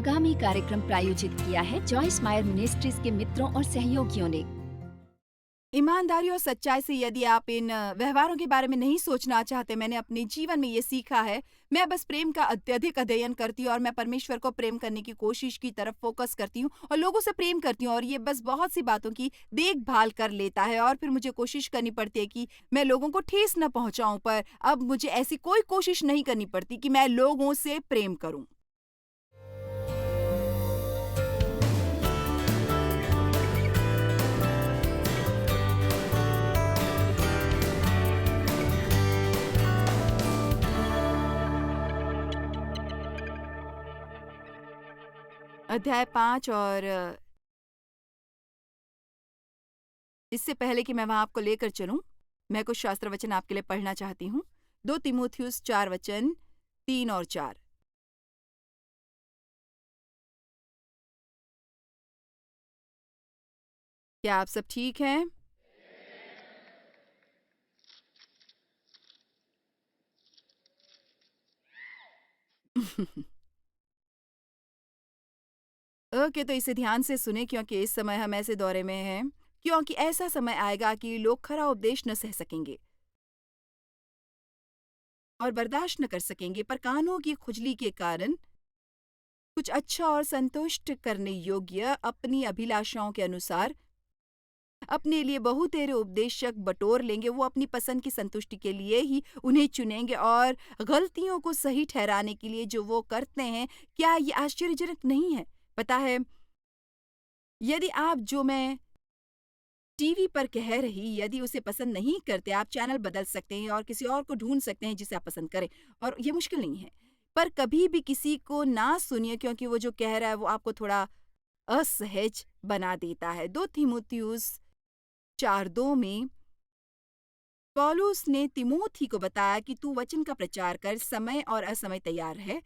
आगामी कार्यक्रम प्रायोजित किया है जॉयस मायर मिनिस्ट्रीज के मित्रों और सहयोगियों ने। ईमानदारी और सच्चाई से यदि आप इन व्यवहारों के बारे में नहीं सोचना चाहते, मैंने अपने जीवन में ये सीखा है। मैं बस प्रेम का अत्यधिक अध्ययन करती हूँ और मैं परमेश्वर को प्रेम करने की कोशिश की तरफ फोकस करती हूँ और लोगों से प्रेम करती हूँ और ये बस बहुत सी बातों की देखभाल कर लेता है और फिर मुझे कोशिश करनी पड़ती है कि मैं लोगों को ठेस न पहुँचाऊँ, पर अब मुझे ऐसी कोई कोशिश नहीं करनी पड़ती कि मैं लोगों से प्रेम करूँ। अध्याय 5 और इससे पहले कि मैं वहाँ आपको लेकर चलूँ, मैं कुछ शास्त्र वचन आपके लिए पढ़ना चाहती हूँ। 2 तीमुथियुस 4 वचन 3 और 4। क्या आप सब ठीक हैं? ओके, तो इसे ध्यान से सुने क्योंकि इस समय हम ऐसे दौरे में हैं, क्योंकि ऐसा समय आएगा कि लोग खरा उपदेश न सह सकेंगे और बर्दाश्त न कर सकेंगे, पर कानों की खुजली के कारण कुछ अच्छा और संतुष्ट करने योग्य अपनी अभिलाषाओं के अनुसार अपने लिए बहुतेरे उपदेशक बटोर लेंगे। वो अपनी पसंद की संतुष्टि के लिए ही उन्हें चुनेंगे और गलतियों को सही ठहराने के लिए जो वो करते हैं। क्या ये आश्चर्यजनक नहीं है? पता है, यदि आप जो मैं टीवी पर कह रही यदि उसे पसंद नहीं करते, आप चैनल बदल सकते हैं और किसी और को ढूंढ सकते हैं जिसे आप पसंद करें, और ये मुश्किल नहीं है। पर कभी भी किसी को ना सुनिए क्योंकि वो जो कह रहा है वो आपको थोड़ा असहज बना देता है। 2 तीमुथियुस 4:2 में पौलुस ने तिमोथी को बताया कि तू वचन का प्रचार कर, समय और असमय तैयार है,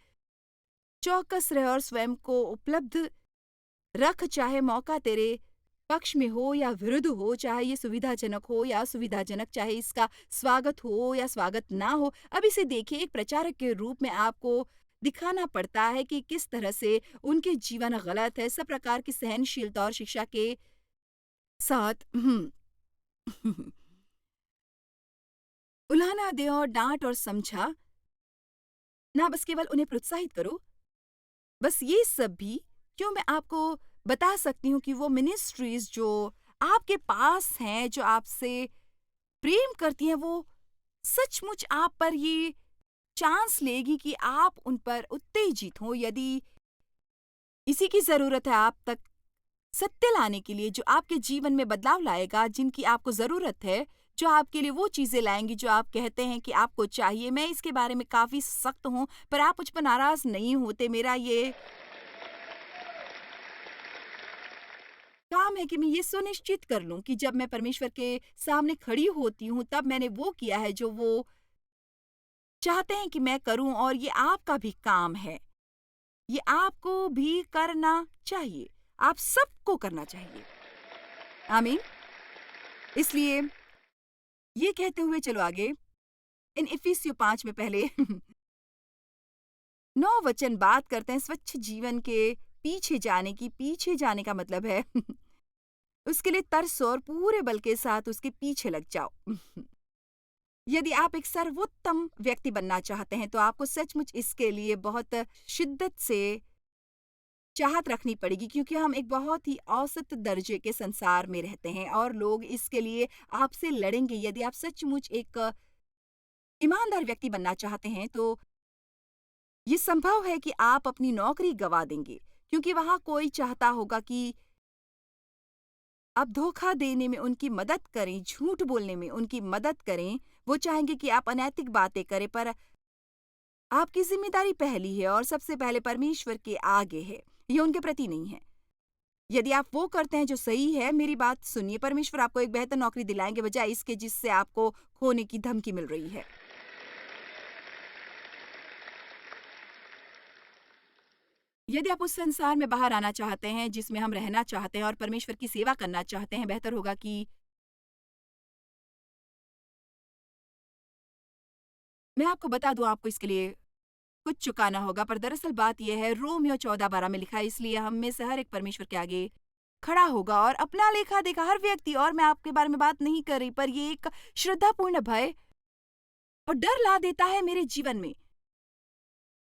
चौकस रह और स्वयं को उपलब्ध रख, चाहे मौका तेरे पक्ष में हो या विरुद्ध हो, चाहे ये सुविधाजनक हो या असुविधाजनक, चाहे इसका स्वागत हो या स्वागत ना हो। अब इसे देखिए, एक प्रचारक के रूप में आपको दिखाना पड़ता है कि किस तरह से उनके जीवन गलत है, सब प्रकार की सहनशीलता और शिक्षा के साथ उलाहना दे और डांट और समझा ना, बस केवल उन्हें प्रोत्साहित करो। बस ये सब भी क्यों, मैं आपको बता सकती हूँ कि वो मिनिस्ट्रीज जो आपके पास हैं, जो आपसे प्रेम करती हैं, वो सचमुच आप पर ये चांस लेगी कि आप उन पर उत्तेजित हो। यदि इसी की ज़रूरत है आप तक सत्य लाने के लिए, जो आपके जीवन में बदलाव लाएगा, जिनकी आपको ज़रूरत है, जो आपके लिए वो चीज़ें लाएँगी जो आप कहते हैं कि आपको चाहिए। मैं इसके बारे में काफ़ी सख्त हूँ, पर आप मुझ पर नाराज़ नहीं होते। मेरा ये काम है कि मैं ये सुनिश्चित कर लूँ कि जब मैं परमेश्वर के सामने खड़ी होती हूँ, तब मैंने वो किया है जो वो चाहते हैं कि मैं करूँ, और ये आपका भी काम है। ये आपको भी करना चाहिए। आप सबको करना चाहिए। आमीन। इसलिए ये कहते हुए चलो आगे, इन इफिसियों 5 में पहले 9 वचन बात करते हैं स्वच्छ जीवन के पीछे जाने की। पीछे जाने का मतलब है उसके लिए तरसो और पूरे बल के साथ उसके पीछे लग जाओ। यदि आप एक सर्वोत्तम व्यक्ति बनना चाहते हैं, तो आपको सचमुच इसके लिए बहुत शिद्दत से चाहत रखनी पड़ेगी, क्योंकि हम एक बहुत ही औसत दर्जे के संसार में रहते हैं और लोग इसके लिए आपसे लड़ेंगे। यदि आप सचमुच एक ईमानदार व्यक्ति बनना चाहते हैं, तो ये संभव है कि आप अपनी नौकरी गंवा देंगे, क्योंकि वहाँ कोई चाहता होगा कि आप धोखा देने में उनकी मदद करें, झूठ बोलने में उनकी मदद करें। वो चाहेंगे कि आप अनैतिक बातें करें, पर आपकी ज़िम्मेदारी पहली है और सबसे पहले परमेश्वर के आगे है, ये उनके प्रति नहीं है। यदि आप वो करते हैं जो सही है, मेरी बात सुनिए, परमेश्वर आपको एक बेहतर नौकरी दिलाएँगे बजाय इसके जिससे आपको खोने की धमकी मिल रही है। यदि आप उस संसार में बाहर आना चाहते हैं जिसमें हम रहना चाहते हैं और परमेश्वर की सेवा करना चाहते हैं, बेहतर होगा कि मैं आपको बता दूँ आपको इसके लिए कुछ चुकाना होगा। पर दरअसल बात यह है, रोमियो 14:12 में लिखा है, इसलिए हम में से हर एक परमेश्वर के आगे खड़ा होगा और अपना लेखा देगा, हर व्यक्ति। और मैं आपके बारे में बात नहीं कर रही, पर ये एक श्रद्धापूर्ण भय और डर ला देता है मेरे जीवन में।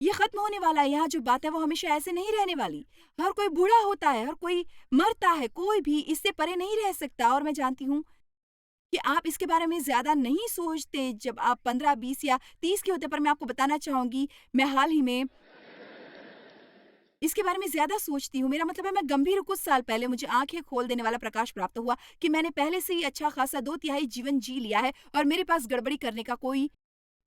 ये खत्म होने वाला है, यहाँ जो बात है वो हमेशा ऐसे नहीं रहने वाली। हर कोई बूढ़ा होता है, हर कोई मरता है, कोई भी इससे परे नहीं रह सकता। और मैं जानती हूँ कि आप इसके बारे में ज़्यादा नहीं सोचते जब आप 15, 20 या 30 के होते, पर मैं आपको बताना चाहूँगी, मैं हाल ही में इसके बारे में ज़्यादा सोचती हूँ। मेरा मतलब है, मैं गंभीर हूँ। कुछ साल पहले मुझे आँखें खोल देने वाला प्रकाश प्राप्त हुआ कि मैंने पहले से ही अच्छा खासा 2/3 जीवन जी लिया है और मेरे पास गड़बड़ी करने का कोई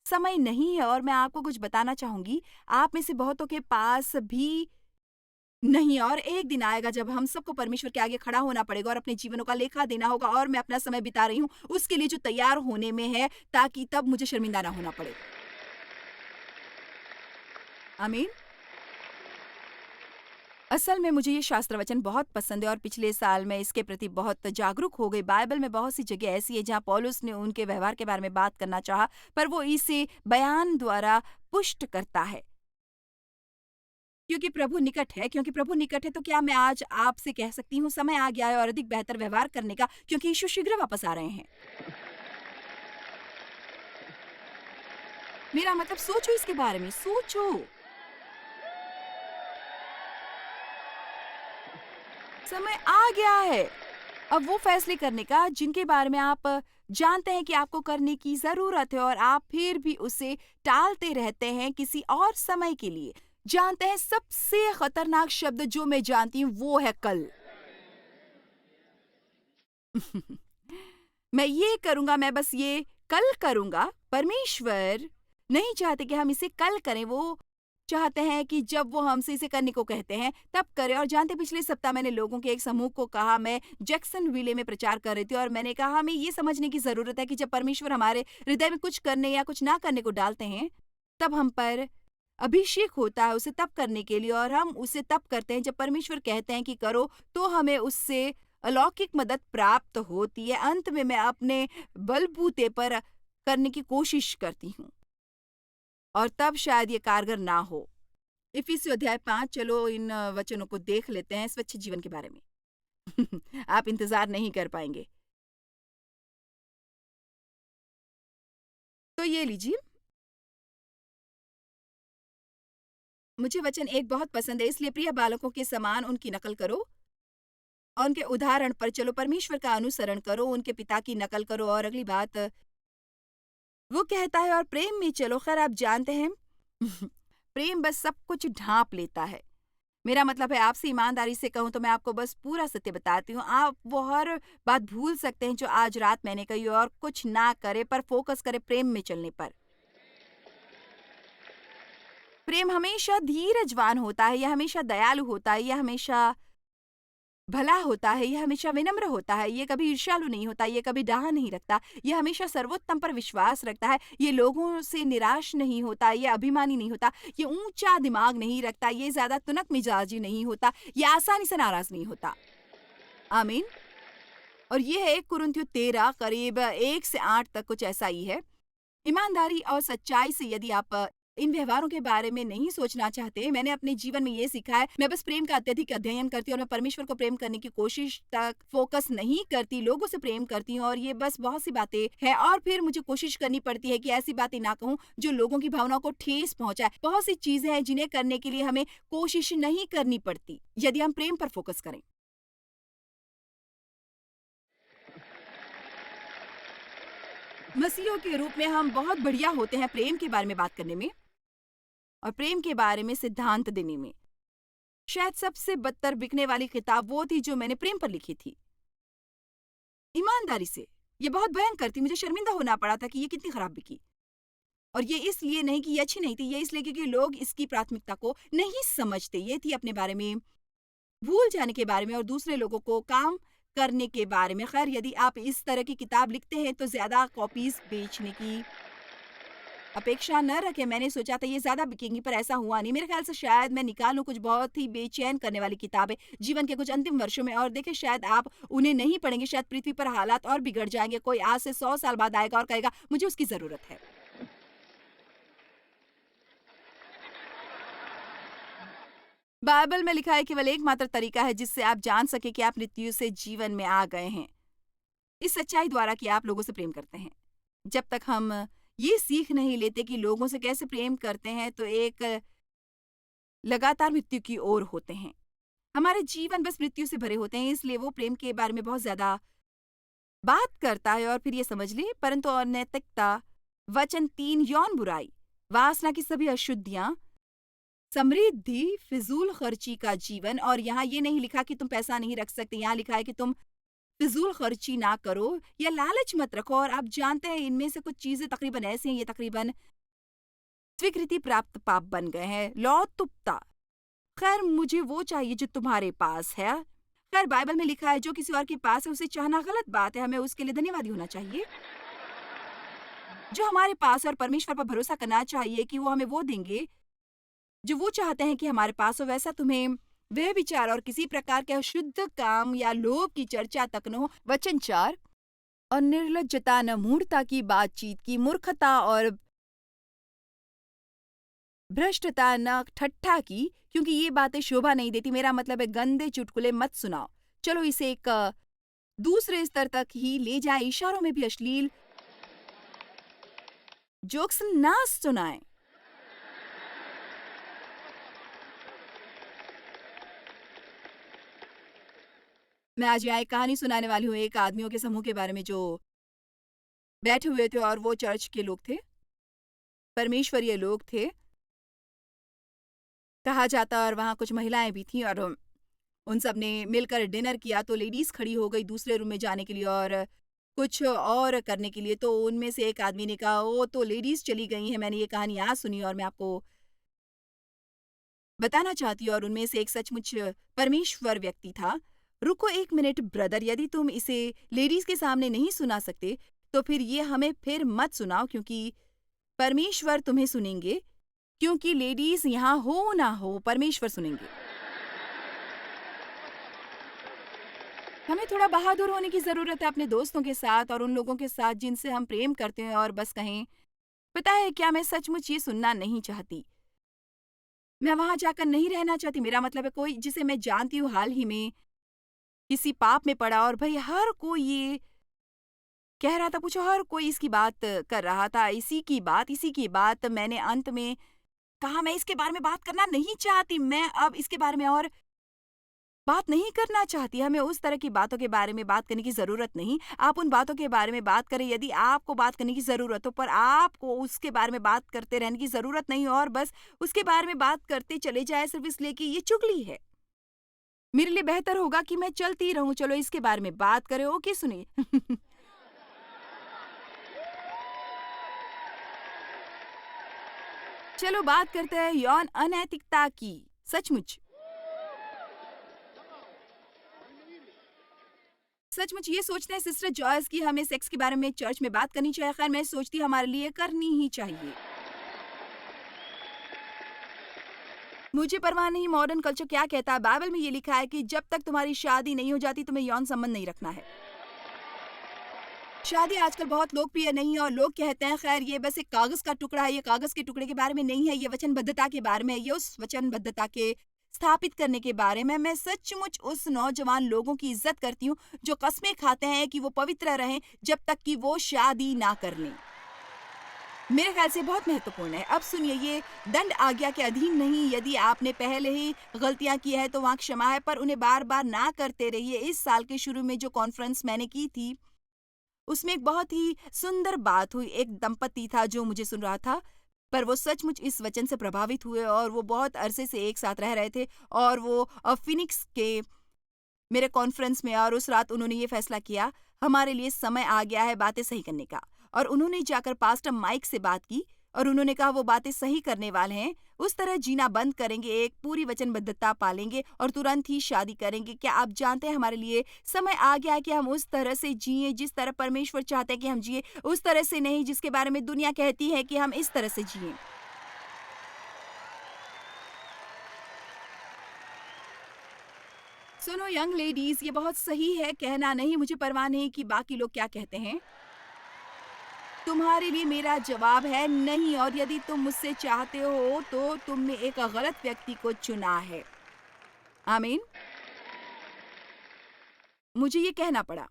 समय नहीं है। और मैं आपको कुछ बताना चाहूँगी, आप में से बहुतों के पास भी नहीं। और एक दिन आएगा जब हम सबको परमेश्वर के आगे खड़ा होना पड़ेगा और अपने जीवनों का लेखा देना होगा। और मैं अपना समय बिता रही हूँ उसके लिए जो तैयार होने में है, ताकि तब मुझे शर्मिंदा ना होना पड़े। आमीन। असल में मुझे ये शास्त्र वचन बहुत पसंद है और पिछले साल मैं इसके प्रति बहुत जागरूक हो गई। बाइबल में बहुत सी जगह ऐसी है जहाँ पौलुस ने उनके व्यवहार के बारे में बात करना चाहा, पर वो इसे बयान द्वारा पुष्ट करता है। क्योंकि प्रभु निकट है, क्योंकि प्रभु निकट है, तो क्या मैं आज आपसे कह सकती हूँ, समय आ गया है और अधिक बेहतर व्यवहार करने का, क्योंकि यीशु शीघ्र वापस आ रहे हैं। मेरा मतलब, सोचो इसके बारे में, सोचो। समय आ गया है अब वो फैसले करने का जिनके बारे में आप जानते हैं कि आपको करने की जरूरत है, और आप फिर भी उसे टालते रहते हैं किसी और समय के लिए। जानते हैं, सबसे खतरनाक शब्द जो मैं जानती हूँ वो है कल। मैं ये करूंगा, मैं बस ये कल करूंगा। परमेश्वर नहीं चाहते कि हम इसे कल करें, वो चाहते हैं कि जब वो हमसे इसे करने को कहते हैं तब करें। और जानते, पिछले सप्ताह मैंने लोगों के एक समूह को कहा, मैं जैक्सन विले में प्रचार कर रही थी, और मैंने कहा हमें ये समझने की जरूरत है कि जब परमेश्वर हमारे हृदय में कुछ करने या कुछ ना करने को डालते हैं, तब हम पर अभिषेक होता है उसे तब करने के लिए, और हम उसे तब करते हैं जब परमेश्वर कहते हैं कि करो, तो हमें उससे अलौकिक मदद प्राप्त होती है। अंत में मैं अपने बलबूते पर करने की कोशिश करती हूँ और तब शायद ये कारगर ना हो। इफिसियों अध्याय 5, चलो इन वचनों को देख लेते हैं, स्वच्छ जीवन के बारे में। आप इंतजार नहीं कर पाएंगे, तो ये लीजिए। मुझे वचन 1 बहुत पसंद है, इसलिए प्रिय बालकों के समान उनकी नकल करो और उनके उदाहरण पर चलो। परमेश्वर का अनुसरण करो, उनके पिता की नकल करो। और अगली बात वो कहता है, और प्रेम में चलो। खैर, आप जानते हैं, प्रेम बस सब कुछ ढांप लेता है। मेरा मतलब है, आपसे ईमानदारी से कहूँ तो मैं आपको बस पूरा सत्य बताती हूँ। आप वो हर बात भूल सकते हैं जो आज रात मैंने कही, और कुछ ना करे, पर फोकस करे प्रेम में चलने पर। प्रेम हमेशा धीरजवान होता है, यह हमेशा दयालु होता है, यह हमेशा भला होता है, यह हमेशा विनम्र होता है, ये कभी ईर्ष्यालु नहीं होता, ये कभी डाह नहीं रखता, ये हमेशा सर्वोत्तम पर विश्वास रखता है, ये लोगों से निराश नहीं होता, ये अभिमानी नहीं होता, ये ऊंचा दिमाग नहीं रखता, ये ज्यादा तुनक मिजाजी नहीं होता, ये आसानी से नाराज नहीं होता। आमीन। और ये है 1 कुरिन्थियों 13 करीब 1 से 8 तक, कुछ ऐसा ही है। ईमानदारी और सच्चाई से यदि आप इन व्यवहारों के बारे में नहीं सोचना चाहते, मैंने अपने जीवन में ये सीखा है, मैं बस प्रेम का अत्यधिक अध्ययन करती हूँ और मैं परमेश्वर को प्रेम करने की कोशिश तक फोकस नहीं करती, लोगों से प्रेम करती हूँ। और ये बस बहुत सी बातें हैं, और फिर मुझे कोशिश करनी पड़ती है कि ऐसी बातें ना कहूँ जो लोगों की भावनाओं को ठेस पहुंचाए। बहुत सी चीजें हैं जिन्हें करने के लिए हमें कोशिश नहीं करनी पड़ती यदि हम प्रेम पर फोकस करें। मसीहों के रूप में हम बहुत बढ़िया होते हैं प्रेम के बारे में बात करने में और प्रेम के बारे में सिद्धांत देने में। शायद सबसे बदतर बिकने वाली किताब वो थी जो मैंने प्रेम पर लिखी थी। ईमानदारी से ये बहुत भयंकर थी, मुझे शर्मिंदा होना पड़ा था कि ये कितनी खराब बिकी। और ये इसलिए नहीं कि ये अच्छी नहीं थी, ये इसलिए क्योंकि लोग इसकी प्राथमिकता को नहीं समझते। ये थी अपने बारे में भूल जाने के बारे में और दूसरे लोगों को काम करने के बारे में। खैर, यदि आप इस तरह की किताब लिखते हैं तो ज्यादा कॉपीज बेचने की अपेक्षा न रखें। मैंने सोचा था ये ज्यादा बिकेंगी, पर ऐसा हुआ नहीं। मेरे ख्याल से शायद मैं निकालूं कुछ बहुत ही बेचैन करने वाली किताबें जीवन के कुछ अंतिम वर्षों में, और देखें शायद आप उन्हें नहीं पढ़ेंगे, शायद पृथ्वी पर हालात और बिगड़ जाएंगे। कोई आज से 100 साल बाद आएगा और कहेगा मुझे उसकी जरूरत है। बाइबल में लिखा है केवल एकमात्र तरीका है जिससे आप जान सके कि आप मृत्यु से जीवन में आ गए हैं, इस सच्चाई द्वारा कि आप लोगों से प्रेम करते हैं। जब तक हम ये सीख नहीं लेते कि लोगों से कैसे प्रेम करते हैं, तो एक लगातार मृत्यु की ओर होते हैं। हमारे जीवन बस मृत्यु से भरे होते हैं, इसलिए वो प्रेम के बारे में बहुत ज़्यादा बात करता है। और फिर ये समझ ले, परंतु अनैतिकता, वचन 3, यौन बुराई, वासना की सभी अशुद्धियाँ, समृद्धि, फिजूल खर्ची का जीवन। और यहाँ ये नहीं लिखा कि तुम पैसा नहीं रख सकते, यहाँ लिखा है कि तुम फिजूल खर्ची ना करो या लालच मत रखो। और आप जानते हैं इनमें से कुछ चीजें तकरीबन ऐसी हैं, ये तकरीबन स्वीकृति प्राप्त पाप बन गए हैं। लौतुकता, खैर मुझे वो चाहिए जो तुम्हारे पास है। खैर बाइबल में लिखा है जो किसी और के पास है उसे चाहना गलत बात है, हमें उसके लिए धन्यवादी होना चाहिए। जो हमारे पास है और परमेश्वर पर भरोसा करना चाहिए कि वो हमें वो देंगे जो वो चाहते हैं कि हमारे पास हो। वैसा तुम्हें वह विचार और किसी प्रकार के अशुद्ध काम या लोभ की चर्चा तक न हो। वचन 4, और निर्लज्जता, न मूढ़ता की बातचीत की, मूर्खता और भ्रष्टता, न ठट्ठा की, क्योंकि ये बातें शोभा नहीं देती। मेरा मतलब है गंदे चुटकुले मत सुनाओ। चलो इसे एक दूसरे स्तर तक ही ले जाए, इशारों में भी अश्लील जोक्स ना सुनाएं। मैं आज यहाँ एक कहानी सुनाने वाली हूँ एक आदमियों के समूह के बारे में जो बैठे हुए थे, और वो चर्च के लोग थे, परमेश्वरीय लोग थे कहा जाता। और वहाँ कुछ महिलाएं भी थीं, और उन सब ने मिलकर डिनर किया। तो लेडीज खड़ी हो गई दूसरे रूम में जाने के लिए और कुछ और करने के लिए। तो उनमें से एक आदमी ने कहा, ओ तो लेडीज चली गई हैं, मैंने ये कहानी आज सुनी और मैं आपको बताना चाहती हूँ। और उनमें से एक सचमुच परमेश्वर व्यक्ति था। रुको एक मिनट ब्रदर, यदि तुम इसे लेडीज के सामने नहीं सुना सकते तो फिर ये हमें फिर मत सुनाओ, क्योंकि परमेश्वर तुम्हें सुनेंगे। क्योंकि लेडीज यहाँ हो ना हो, परमेश्वर सुनेंगे। हमें थोड़ा बहादुर होने की जरूरत है अपने दोस्तों के साथ और उन लोगों के साथ जिनसे हम प्रेम करते हैं, और बस कहें, पता है क्या, मैं सचमुच ये सुनना नहीं चाहती, मैं वहां जाकर नहीं रहना चाहती। मेरा मतलब है कोई जिसे मैं जानती हूँ हाल ही में किसी पाप में पड़ा, और भाई हर कोई ये कह रहा था, पूछो हर कोई इसकी बात कर रहा था, इसी की बात। मैंने अंत में कहा मैं इसके बारे में बात करना नहीं चाहती, मैं अब इसके बारे में और बात नहीं करना चाहती। हमें उस तरह की बातों के बारे में बात करने की जरूरत नहीं। आप उन बातों के बारे में बात करें यदि आपको बात करने की जरूरत हो, पर आपको उसके बारे में बात करते रहने की जरूरत नहीं, और बस उसके बारे में बात करते चले जाए सिर्फ इसलिए कि ये चुगली है। मेरे लिए बेहतर होगा कि मैं चलती रहूं। चलो इसके बारे में बात करें। ओके सुनिए। चलो बात करते हैं यौन अनैतिकता की। सचमुच ये सोचते हैं सिस्टर जॉयस कि हमें सेक्स के बारे में चर्च में बात करनी चाहिए। खैर मैं सोचती हमारे लिए करनी ही चाहिए। मुझे परवाह नहीं मॉडर्न कल्चर क्या कहता है। बाइबल में ये लिखा है कि जब तक तुम्हारी शादी नहीं हो जाती तुम्हें यौन संबंध नहीं रखना है। शादी आजकल बहुत लोकप्रिय नहीं है और लोग कहते हैं खैर ये बस एक कागज का टुकड़ा है। ये कागज के टुकड़े के बारे में नहीं है, ये वचनबद्धता के बारे में है। ये उस वचनबद्धता के स्थापित करने के बारे में। मैं सचमुच उस नौजवान लोगों की इज्जत करती हूँ जो कस्में खाते हैं कि वो पवित्र रहें जब तक कि वो शादी ना कर लें। मेरे ख्याल से बहुत महत्वपूर्ण है। अब सुनिए, ये दंड आज्ञा के अधीन नहीं। यदि आपने पहले ही गलतियां की है तो वहाँ क्षमा है, पर उन्हें बार बार ना करते रहिए। इस साल के शुरू में जो कॉन्फ्रेंस मैंने की थी उसमें एक बहुत ही सुंदर बात हुई। एक दंपति था जो मुझे सुन रहा था, पर वो सचमुच इस वचन से प्रभावित हुए और वो बहुत अरसे से एक साथ रह रहे थे, और वो फिनिक्स के मेरे कॉन्फ्रेंस में, और उस रात उन्होंने ये फैसला किया हमारे लिए समय आ गया है बातें सही करने का। और उन्होंने जाकर पास्टर माइक से बात की और उन्होंने कहा वो बातें सही करने वाले हैं, उस तरह जीना बंद करेंगे, एक पूरी वचनबद्धता पालेंगे और तुरंत ही शादी करेंगे। क्या आप जानते हैं हमारे लिए समय आ गया है कि हम उस तरह से जिए जिस तरह परमेश्वर चाहते हैं कि हम जिए, उस तरह से नहीं जिसके बारे में दुनिया कहती है कि हम इस तरह से जिए। सुनो यंग लेडीज, ये बहुत सही है कहना नहीं, मुझे परवाह नहीं कि बाकी लोग क्या कहते हैं। तुम्हारे लिए मेरा जवाब है नहीं, और यदि तुम मुझसे चाहते हो तो तुमने एक गलत व्यक्ति को चुना है। आमीन। मुझे ये कहना पड़ा।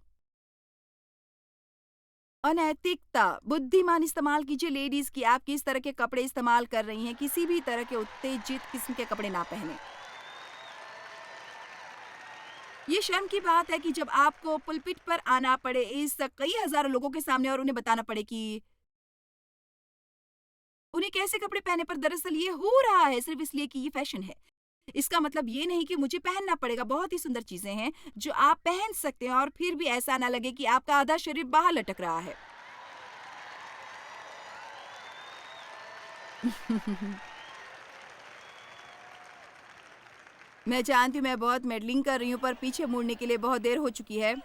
अनैतिकता, बुद्धिमान इस्तेमाल कीजिए लेडीज़ की, आप किस तरह के कपड़े इस्तेमाल कर रही हैं, किसी भी तरह के उत्तेजित किस्म के कपड़े ना पहनें। ये शर्म की बात है कि जब आपको पुलपिट पर आना पड़े इस कई हज़ारों लोगों के सामने और उन्हें बताना पड़े कि उन्हें कैसे कपड़े पहने, पर दरअसल ये हो रहा है सिर्फ़ इसलिए कि ये फ़ैशन है। इसका मतलब ये नहीं कि मुझे पहनना पड़ेगा, बहुत ही सुंदर चीज़ें हैं जो आप पहन सकते हैं और फिर भी ऐसा ना लगे कि आपका आधा शरीर बाहर लटक रहा है। मैं जानती हूँ मैं बहुत मेडलिंग कर रही हूँ, पर पीछे मुड़ने के लिए बहुत देर हो चुकी है।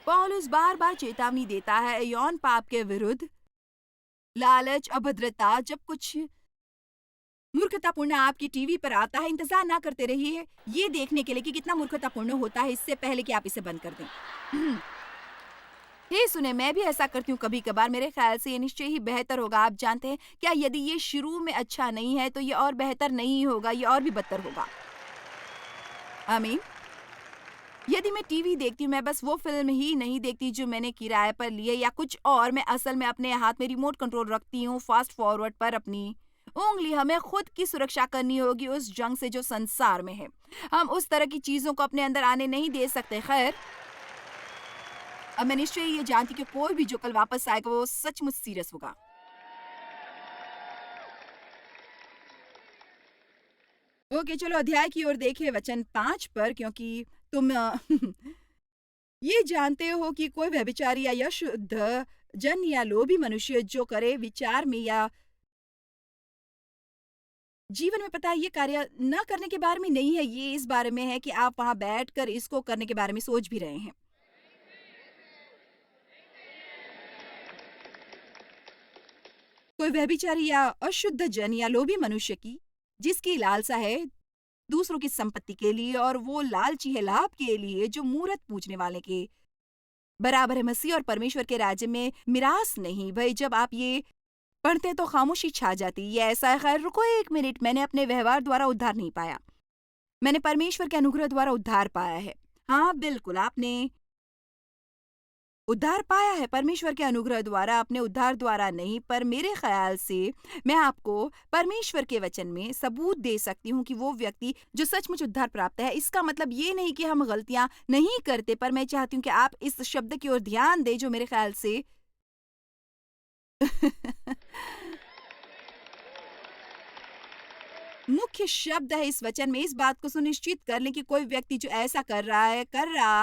पौलुस बार-बार चेतावनी देता है यौन पाप के विरुद्ध, लालच, अभद्रता, जब कुछ मूर्खतापूर्ण आपकी टीवी पर आता है, इंतज़ार ना करते रहिए ये देखने के लिए कि कितना मूर्खतापूर्ण होता है, इससे पहले कि आप इसे बंद कर दें। हे सुने, मैं भी ऐसा करती हूँ कभी-कभार, मेरे ख़्याल से ये निश्चय ही बेहतर होगा। आप जानते हैं, क्या यदि ये शुरू में अच्छा नहीं है, तो ये और बेहतर नहीं होगा, ये और भी बदतर होगा। आमीन। यदि मैं टीवी देखती हूँ, मैं बस वो फ़िल्म ही नहीं देखती जो मैंने किराए पर ली है या कुछ और, मैं असल में अपने हाथ में रिमोट कंट्रोल रखती हूँ, फ़ास्ट फ़ॉरवर्ड पर अपनी उँगली। हमें खुद की सुरक्षा करनी होगी उस जंग से जो संसार में है। हम उस तरह की चीज़ों को अपने अंदर आने नहीं दे सकते। ख़ैर, अब मैं निश्चय ये जानती कि कोई भी जो कल वापस आएगा, वो सचमुच सीरियस होगा। ओके, चलो अध्याय की ओर देखें वचन 5 पर, क्योंकि तुम ये जानते हो कि कोई व्यभिचारी या अशुद्ध जन या लोभी मनुष्य जो करे विचार में या जीवन में, पता है, ये कार्य न करने के बारे में नहीं है, ये इस बारे में है कि आप वहाँ बैठकर इसको करने के बारे में सोच भी रहे हैं। कोई व्यभिचारी या अशुद्ध जन या लोभी मनुष्य की जिसकी लालसा है दूसरों की संपत्ति के लिए, और वो लालची है लाभ के लिए जो मूरत पूजने वाले के बराबर है, मसीह और परमेश्वर के राज्य में मिरास नहीं। भाई, जब आप ये पढ़ते तो खामोशी छा जाती। ये ऐसा है। खैर, रुको एक मिनट, मैंने अपने व्यवहार द्वारा उद्धार नहीं पाया, मैंने परमेश्वर के अनुग्रह द्वारा उद्धार पाया है। हाँ बिल्कुल, आपने उद्धार पाया है परमेश्वर के अनुग्रह द्वारा, अपने उद्धार द्वारा नहीं। पर मेरे ख्याल से मैं आपको परमेश्वर के वचन में सबूत दे सकती हूँ कि वो व्यक्ति जो सचमुच उद्धार प्राप्त है, इसका मतलब ये नहीं कि हम गलतियां नहीं करते, पर मैं चाहती हूँ कि आप इस शब्द की ओर ध्यान दें जो मेरे ख्याल से मुख्य शब्द है इस वचन में। इस बात को सुनिश्चित कर लें कि कोई व्यक्ति जो ऐसा कर रहा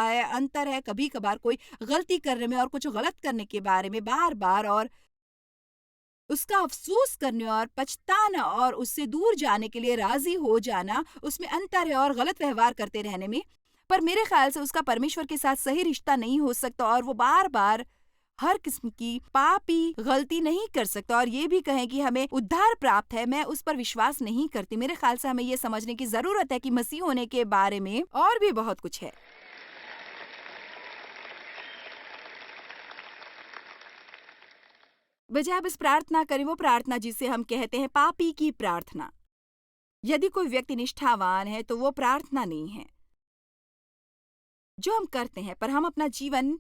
है, अंतर है कभी कभार कोई गलती करने में और कुछ गलत करने के बारे में बार बार, और उसका अफ़सोस करने और पछताना और उससे दूर जाने के लिए राज़ी हो जाना, उसमें अंतर है, और गलत व्यवहार करते रहने में। पर मेरे ख़्याल से उसका परमेश्वर के साथ सही रिश्ता नहीं हो सकता, और वो बार-बार हर किस्म की पापी गलती नहीं कर सकता। और ये भी कहें कि हमें उद्धार प्राप्त है, मैं उस पर विश्वास नहीं करती। मेरे ख़्याल से हमें ये समझने की ज़रूरत है कि मसीह होने के बारे में और भी बहुत कुछ है। बजाय बस प्रार्थना करें, वो प्रार्थना जिसे हम कहते हैं पापी की प्रार्थना। यदि कोई व्यक्ति निष्ठावान है तो वो प्रार्थना नहीं है जो हम करते हैं, पर हम अपना जीवन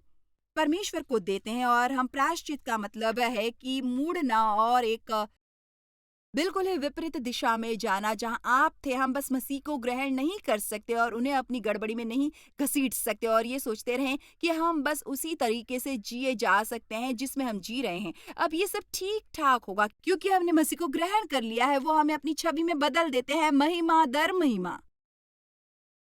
परमेश्वर को देते हैं, और हम प्रायश्चित का मतलब है कि मुड़ना और एक बिल्कुल ही विपरीत दिशा में जाना। जहां आप थे, हम बस मसीह को ग्रहण नहीं कर सकते और उन्हें अपनी गड़बड़ी में नहीं घसीट सकते, और ये सोचते रहें कि हम बस उसी तरीके से जिए जा सकते हैं जिसमें हम जी रहे हैं। अब ये सब ठीक ठाक होगा क्योंकि हमने मसीह को ग्रहण कर लिया है। वो हमें अपनी छवि में बदल देते हैं, महिमा दर महिमा।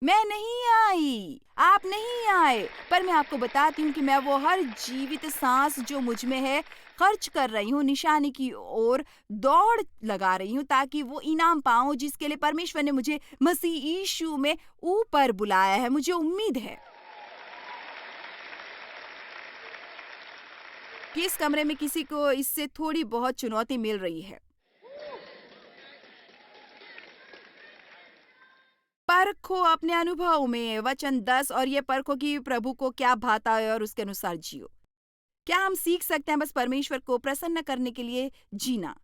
मैं नहीं आई, आप नहीं आए, पर मैं आपको बताती हूँ कि मैं वो हर जीवित सांस जो मुझ में है खर्च कर रही हूँ, निशानी की ओर दौड़ लगा रही हूँ, ताकि वो इनाम पाऊँ जिसके लिए परमेश्वर ने मुझे मसीह यीशु में ऊपर बुलाया है। मुझे उम्मीद है कि इस कमरे में किसी को इससे थोड़ी बहुत चुनौती मिल रही है। परखो अपने अनुभव में, वचन 10, और ये परखो कि प्रभु को क्या भाता है और उसके अनुसार जियो। क्या हम सीख सकते हैं बस परमेश्वर को प्रसन्न करने के लिए जीना?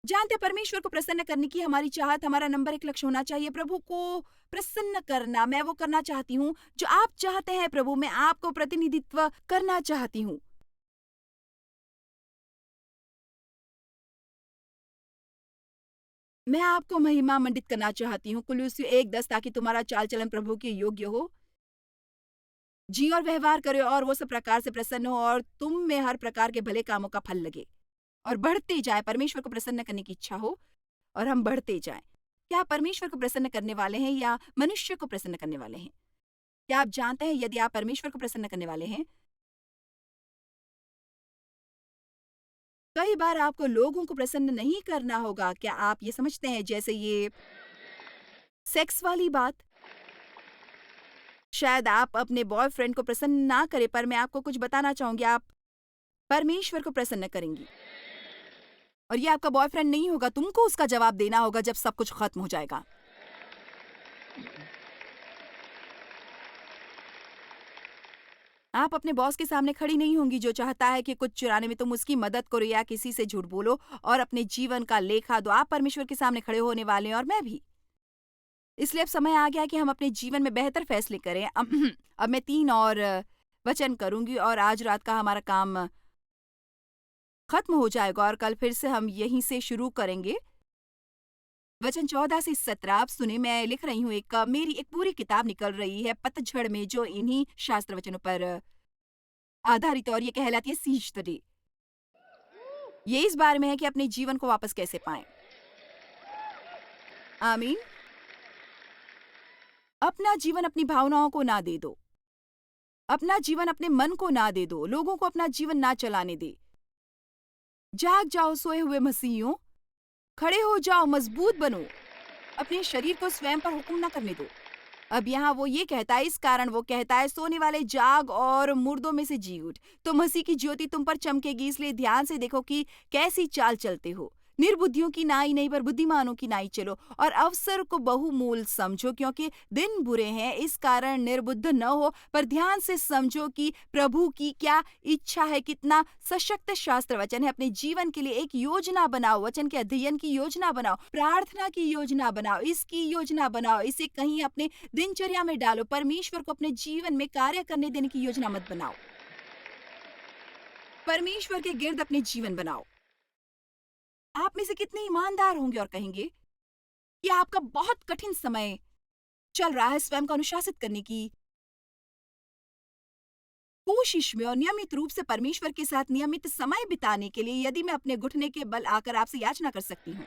जानते हैं, परमेश्वर को प्रसन्न करने की हमारी चाहत, हमारा नंबर 1 लक्ष्य होना चाहिए। प्रभु को प्रसन्न करना, मैं वो करना चाहती हूँ जो आप चाहते हैं प्रभु, मैं आपको प्रतिनिधित्व करना चाहती हूँ। मैं आपको महिमा मंडित करना चाहती हूँ। कुलुस्सियों 1:10, ताकि तुम्हारा चाल चलन प्रभु के योग्य हो, जी और व्यवहार करे और वो सब प्रकार से प्रसन्न हो और तुम में हर प्रकार के भले कामों का फल लगे और बढ़ते जाए। परमेश्वर को प्रसन्न करने की इच्छा हो और हम बढ़ते जाएं। क्या आप परमेश्वर को प्रसन्न करने वाले हैं या मनुष्य को प्रसन्न करने वाले हैं? क्या आप जानते हैं, यदि आप परमेश्वर को प्रसन्न करने वाले हैं, कई बार आपको लोगों को प्रसन्न नहीं करना होगा। क्या आप ये समझते हैं, जैसे ये सेक्स वाली बात, शायद आप अपने बॉयफ्रेंड को प्रसन्न ना करें, पर मैं आपको कुछ बताना चाहूंगी, आप परमेश्वर को प्रसन्न करेंगी। और ये आपका बॉयफ्रेंड नहीं होगा, तुमको उसका जवाब देना होगा जब सब कुछ खत्म हो जाएगा। आप अपने बॉस के सामने खड़ी नहीं होंगी जो चाहता है कि कुछ चुराने में तुम उसकी मदद करो या किसी से झूठ बोलो और अपने जीवन का लेखा दो। आप परमेश्वर के सामने खड़े होने वाले हैं और मैं भी। इसलिए अब समय आ गया कि हम अपने जीवन में बेहतर फैसले करें। अब मैं 3 और वचन करूंगी और आज रात का हमारा काम खत्म हो जाएगा और कल फिर से हम यहीं से शुरू करेंगे। वचन 14 से 17 आप सुने। मैं लिख रही हूँ, मेरी एक पूरी किताब निकल रही है पतझड़ में, जो इन्हीं शास्त्र वचनों पर आधारित है और ये कहलाती है सीज द डे। ये इस बारे में है कि अपने जीवन को वापस कैसे पाएं। आमीन। अपना जीवन अपनी भावनाओं को ना दे दो, अपना जीवन अपने मन को ना दे दो, लोगों को अपना जीवन ना चलाने दे। जाग जाओ सोए हुए मसीहियों, खड़े हो जाओ, मजबूत बनो, अपने शरीर को स्वयं पर हुक्म ना करने दो। अब यहाँ वो ये कहता है, इस कारण वो कहता है, सोने वाले जाग और मुर्दों में से जी उठ, तो मसीह की ज्योति तुम पर चमकेगी। इसलिए ध्यान से देखो कि कैसी चाल चलते हो। निर्बुद्धियों की नाई नहीं, पर बुद्धिमानों की नाई चलो, और अवसर को बहुमूल समझो, क्योंकि दिन बुरे हैं। इस कारण निर्बुद्ध न हो, पर ध्यान से समझो कि प्रभु की क्या इच्छा है। कितना सशक्त शास्त्र वचन है। अपने जीवन के लिए एक योजना बनाओ, वचन के अध्ययन की योजना बनाओ, प्रार्थना की योजना बनाओ, इसकी योजना बनाओ, इसे कहीं अपने दिनचर्या में डालो। परमेश्वर को अपने जीवन में कार्य करने देने की योजना मत बनाओ, परमेश्वर के गिर्द अपने जीवन बनाओ। आप में से कितने ईमानदार होंगे और कहेंगे कि आपका बहुत कठिन समय चल रहा है स्वयं को अनुशासित करने की कोशिश में और नियमित रूप से परमेश्वर के साथ नियमित समय बिताने के लिए, यदि मैं अपने घुटने के बल आकर आपसे याचना कर सकती हूँ,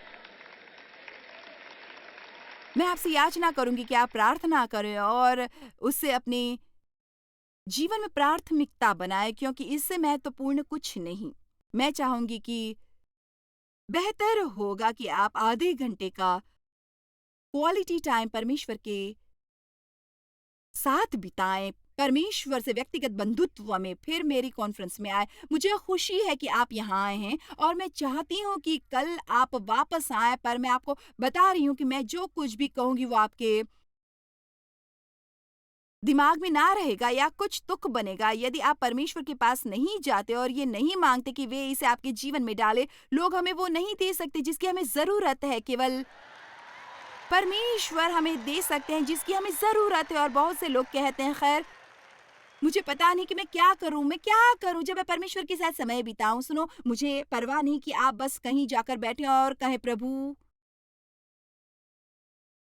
मैं आपसे याचना करूंगी कि आप प्रार्थना करें और उससे अपने जीवन में प्राथमिकता बनाए, क्योंकि इससे महत्वपूर्ण कुछ नहीं। मैं चाहूंगी कि बेहतर होगा कि आप आधे घंटे का क्वालिटी टाइम परमेश्वर के साथ बिताएं, परमेश्वर से व्यक्तिगत बंधुत्व में, फिर मेरी कॉन्फ्रेंस में आए। मुझे खुशी है कि आप यहाँ आए हैं और मैं चाहती हूँ कि कल आप वापस आए, पर मैं आपको बता रही हूँ कि मैं जो कुछ भी कहूंगी वो आपके दिमाग में ना रहेगा या कुछ तुक बनेगा। यदि आप परमेश्वर के पास नहीं जाते और ये नहीं मांगते कि वे इसे आपके जीवन में डाले, लोग हमें वो नहीं दे सकते जिसकी हमें जरूरत है। केवल परमेश्वर हमें दे सकते हैं जिसकी हमें जरूरत है। और बहुत से लोग कहते हैं, खैर मुझे पता नहीं कि मैं क्या करूं जब मैं परमेश्वर के साथ समय बिताऊं। सुनो, मुझे परवाह नहीं कि आप बस कहीं जाकर बैठे और कहें, प्रभु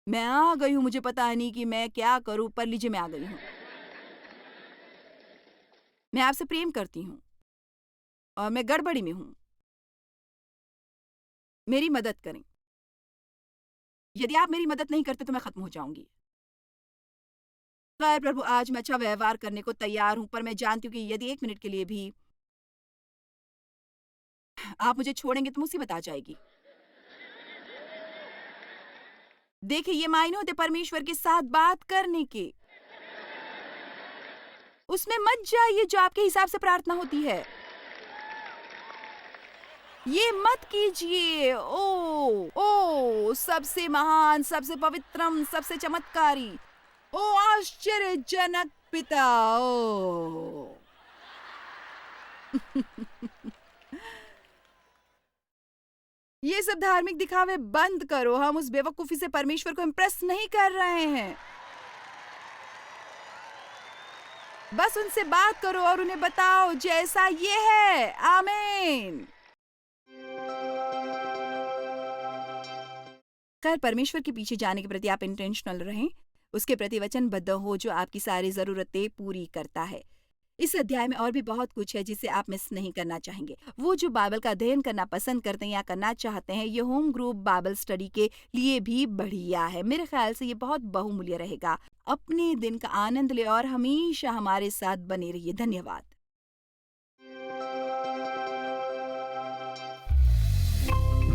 मैं आ गई हूं, मुझे पता नहीं कि मैं क्या करूं, पर लीजिए मैं आ गई हूं। मैं आपसे प्रेम करती हूं और मैं गड़बड़ी में हूं, मेरी मदद करें। यदि आप मेरी मदद नहीं करते तो मैं खत्म हो जाऊंगी। खैर प्रभु, आज मैं अच्छा व्यवहार करने को तैयार हूं, पर मैं जानती हूँ कि यदि 1 मिनट के लिए भी आप मुझे छोड़ेंगे तो मुसीबत आ जाएगी। देखिए, ये मायने होते परमेश्वर के साथ बात करने के। उसमें मत जाइए जो आपके हिसाब से प्रार्थना होती है। ये मत कीजिए। ओ सबसे महान, सबसे पवित्रम, सबसे चमत्कारी, ओ आश्चर्यजनक पिता, ओ ये सब धार्मिक दिखावे बंद करो। हम उस बेवकूफी से परमेश्वर को इम्प्रेस नहीं कर रहे हैं। बस उनसे बात करो और उन्हें बताओ जैसा ये है। आमीन। खैर, परमेश्वर के पीछे जाने के प्रति आप इंटेंशनल रहें, उसके प्रति वचनबद्ध हो जो आपकी सारी जरूरतें पूरी करता है। इस अध्याय में और भी बहुत कुछ है जिसे आप मिस नहीं करना चाहेंगे। वो जो बाइबल का अध्ययन करना पसंद करते हैं या करना चाहते हैं, ये होम ग्रुप बाइबल स्टडी के लिए भी बढ़िया है। मेरे ख्याल से ये बहुत बहुमूल्य रहेगा। अपने दिन का आनंद ले और हमेशा हमारे साथ बने रहिए। धन्यवाद।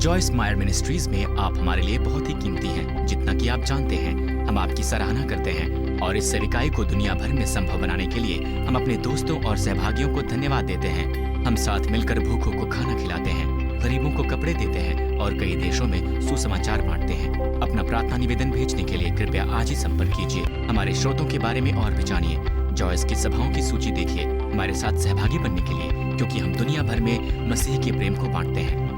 जॉयस मायर मिनिस्ट्रीज में आप हमारे लिए बहुत ही कीमती हैं, जितना कि आप जानते हैं। हम आपकी सराहना करते हैं और इस सेविकाई को दुनिया भर में संभव बनाने के लिए हम अपने दोस्तों और सहभागियों को धन्यवाद देते हैं। हम साथ मिलकर भूखों को खाना खिलाते हैं, गरीबों को कपड़े देते हैं और कई देशों में सुसमाचार बांटते हैं। अपना प्रार्थना निवेदन भेजने के लिए कृपया आज ही संपर्क कीजिए। हमारे स्रोतों के बारे में और भी जानिए। जॉयस की सभाओं की सूची देखिए हमारे साथ सहभागी बनने के लिए, क्योंकि हम दुनिया भर में मसीह के प्रेम को बांटते हैं।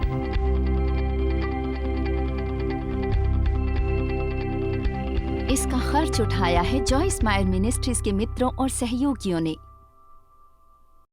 इसका खर्च उठाया है जॉयस मायर मिनिस्ट्रीज के मित्रों और सहयोगियों ने।